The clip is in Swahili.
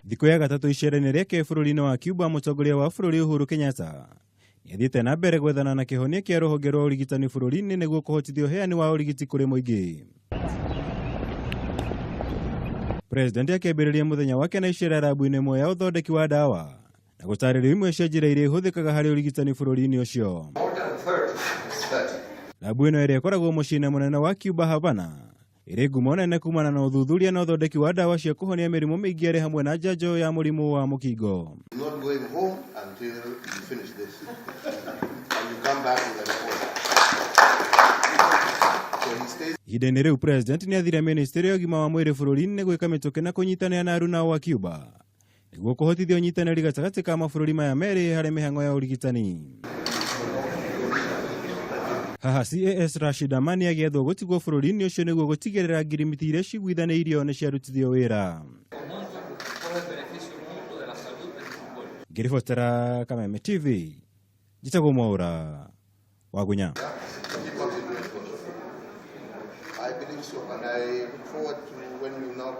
Thikũ ya gatatũ icera-inĩ rĩake bũrũri-inĩ wa Cuba, mũtongoria wa bũrũri Uhuru Kenyatta nĩathiĩte na mbere gwethana na kĩhonia kĩa rũhonge rwa ũrigitani bũrũri-inĩ nĩguo kũhotithia ũheani wa ũrigiti kũrĩ mũingĩ. President akĩambĩrĩria mũthenya wake na icera rabu-inĩ ĩmwe ya ũthondeki wa ndawa na gũtarĩria imwe cia njĩra iria ihũthĩkaga harĩ ũrigitani bũrũri-inĩ ũcio. Labu ĩno ĩrĩa ĩkoragwo mũciĩ-inĩ mũnene wa Cuba, Havana, ĩrĩ ngumo nene kumana na ũthuthuria na ũthondeki wa ndawa cia kũhonia mĩrimũ mĩingĩ ĩrĩ hamwe na njanjo ya mũrimũ wa mũkingo. Ihinda-inĩ rĩu President nĩathire ministry ya ũgima wa mwĩrĩ bũrũri-inĩ gwĩka mĩtũkĩ na kũnyitanĩra na aruna wa Cuba nĩguo kũhotithia ũnyitanĩri gatagatĩ ka mabũrũri maya merĩ harĩ mĩhang'o ya ũrigitani. Haha CAS Rashid Amani agĩethwo gũtigwo bũrũri-inĩ ũcio nĩguo gũtigĩrĩra ngirimiti iria ciguithanĩirio nĩ ciarutithio wĩra. Ngĩribotera Kameme TV, njĩtagwo Mwaũra Wagunya. I believe so, and I look forward to when you now